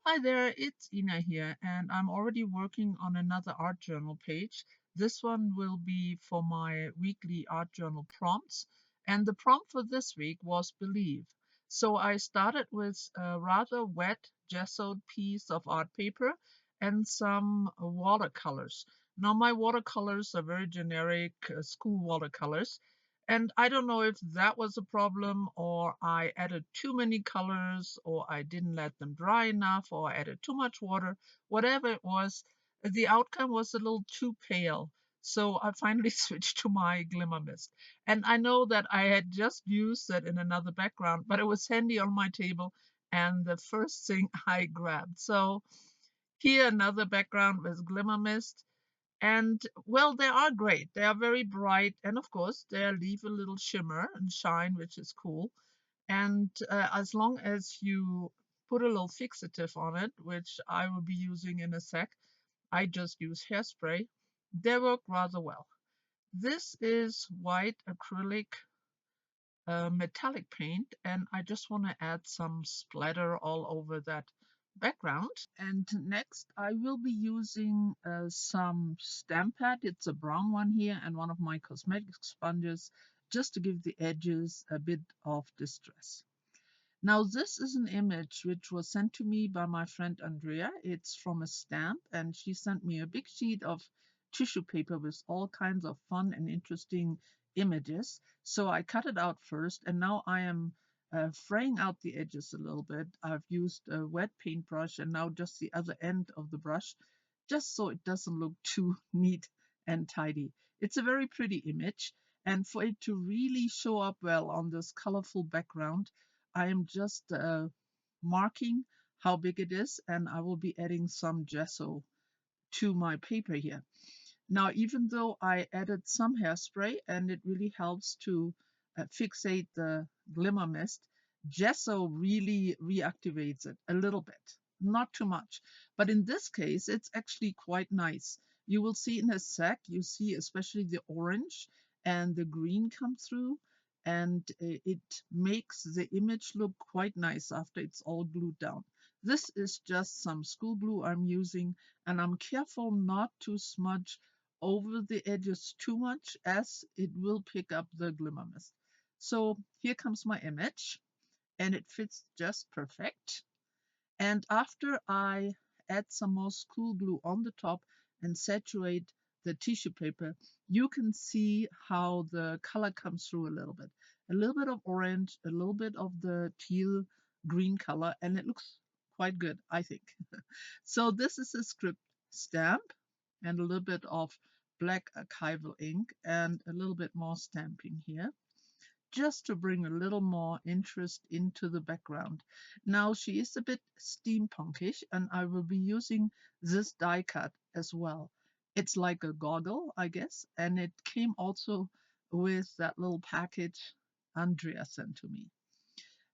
Hi there, it's Ina here, and I'm already working on another art journal page. This one will be for my weekly art journal prompts, and the prompt for this week was believe. So I started with a rather wet gessoed piece of art paper and some watercolors. Now, my watercolors are very generic school watercolors, and I don't know if that was a problem, or I added too many colors, or I didn't let them dry enough, or I added too much water. Whatever it was, the outcome was a little too pale. So I finally switched to my glimmer mist. And I know that I had just used it in another background, but it was handy on my table and the first thing I grabbed. So here another background with glimmer mist. And well, they are great. They are very bright, and of course, they leave a little shimmer and shine, which is cool. And as long as you put a little fixative on it, which I will be using in a sec, I just use hairspray, they work rather well. This is white acrylic metallic paint, and I just want to add some splatter all over that background. And next, I will be using some stamp pad. It's a brown one here, and one of my cosmetic sponges, just to give the edges a bit of distress. Now, this is an image which was sent to me by my friend Andrea. It's from a stamp, and she sent me a big sheet of tissue paper with all kinds of fun and interesting images. So I cut it out first, and now I am fraying out the edges a little bit. I've used a wet paintbrush and now just the other end of the brush, just so it doesn't look too neat and tidy. It's a very pretty image, and for it to really show up well on this colorful background, I am just marking how big it is, and I will be adding some gesso to my paper here. Now, even though I added some hairspray and it really helps to fixate the glimmer mist, gesso really reactivates it a little bit, not too much. But in this case, it's actually quite nice. You will see in a sec, you see especially the orange and the green come through, and it makes the image look quite nice after it's all glued down. This is just some school glue I'm using, and I'm careful not to smudge over the edges too much, as it will pick up the glimmer mist. So here comes my image, and it fits just perfect. And after I add some more school glue on the top and saturate the tissue paper, you can see how the color comes through a little bit. A little bit of orange, a little bit of the teal green color, and it looks quite good, I think. So this is a script stamp and a little bit of black archival ink and a little bit more stamping here, just to bring a little more interest into the background. Now she is a bit steampunkish, and I will be using this die cut as well. It's like a goggle, I guess, and it came also with that little package Andrea sent to me.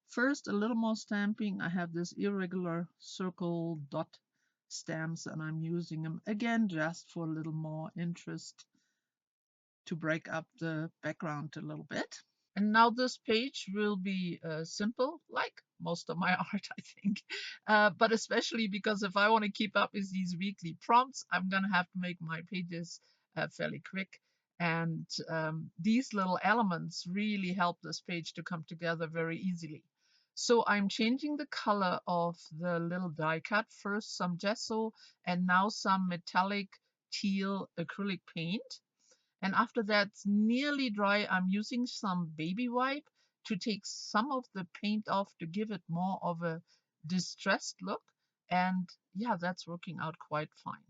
First, a little more stamping. I have this irregular circle dot stamps, and I'm using them again just for a little more interest to break up the background a little bit. And now this page will be simple, like most of my art, I think. But especially because if I want to keep up with these weekly prompts, I'm going to have to make my pages fairly quick. And these little elements really help this page to come together very easily. So I'm changing the color of the little die cut. First some gesso, and now some metallic teal acrylic paint. And after that's nearly dry, I'm using some baby wipe to take some of the paint off to give it more of a distressed look. And yeah, that's working out quite fine.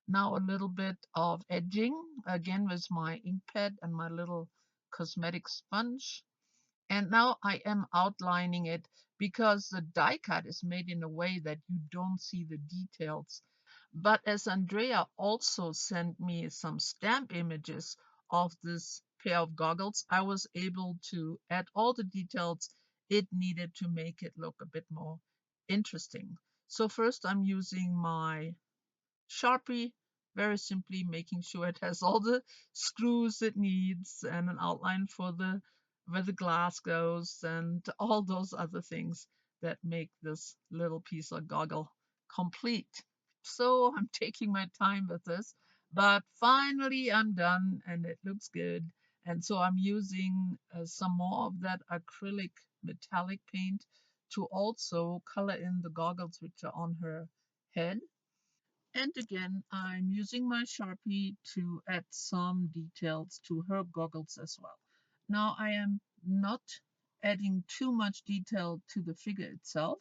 Now a little bit of edging, again with my ink pad and my little cosmetic sponge. And now I am outlining it because the die cut is made in a way that you don't see the details. But as Andrea also sent me some stamp images of this pair of goggles, I was able to add all the details it needed to make it look a bit more interesting. So first I'm using my Sharpie, very simply making sure it has all the screws it needs and an outline for the where the glass goes and all those other things that make this little piece of goggle complete. So I'm taking my time with this, but finally I'm done and it looks good. And so I'm using some more of that acrylic metallic paint to also color in the goggles which are on her head. And again, I'm using my Sharpie to add some details to her goggles as well. Now I am not adding too much detail to the figure itself.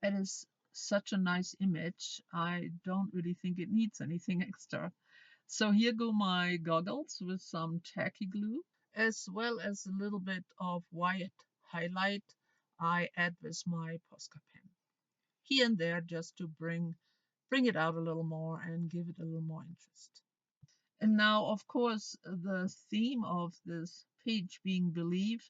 It is such a nice image. I don't really think it needs anything extra. So here go my goggles with some tacky glue, as well as a little bit of white highlight I add with my Posca pen here and there just to bring it out a little more and give it a little more interest. And now, of course, the theme of this page being believe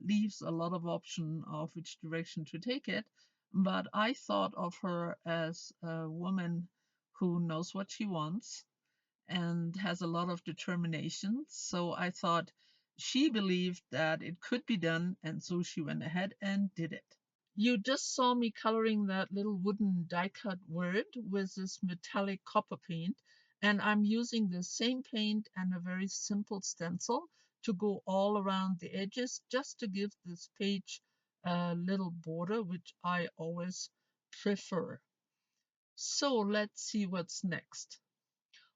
leaves a lot of option of which direction to take it. But I thought of her as a woman who knows what she wants and has a lot of determination. So I thought she believed that it could be done, and so she went ahead and did it. You just saw me coloring that little wooden die cut word with this metallic copper paint, and I'm using the same paint and a very simple stencil to go all around the edges just to give this page a little border, which I always prefer. So let's see what's next.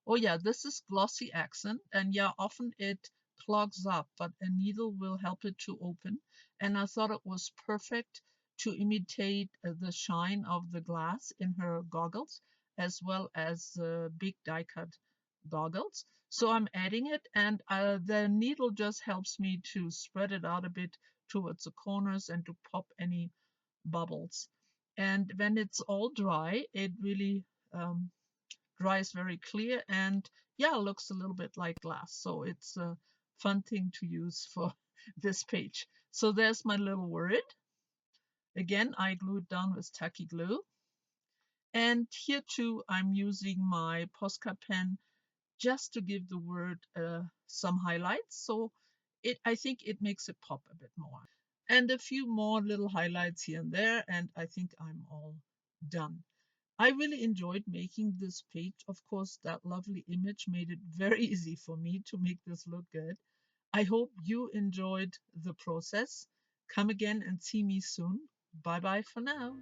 Oh yeah, this is glossy accent, and yeah, often it clogs up, but a needle will help it to open. And I thought it was perfect to imitate the shine of the glass in her goggles, as well as the big die cut goggles. So I'm adding it, and the needle just helps me to spread it out a bit towards the corners and to pop any bubbles. And when it's all dry, it really dries very clear and yeah, looks a little bit like glass. So it's a fun thing to use for this page. So there's my little word. Again, I glued down with tacky glue. And here too, I'm using my Posca pen just to give the word some highlights. So I think it makes it pop a bit more. And a few more little highlights here and there, and I think I'm all done. I really enjoyed making this page. Of course, that lovely image made it very easy for me to make this look good. I hope you enjoyed the process. Come again and see me soon. Bye bye for now.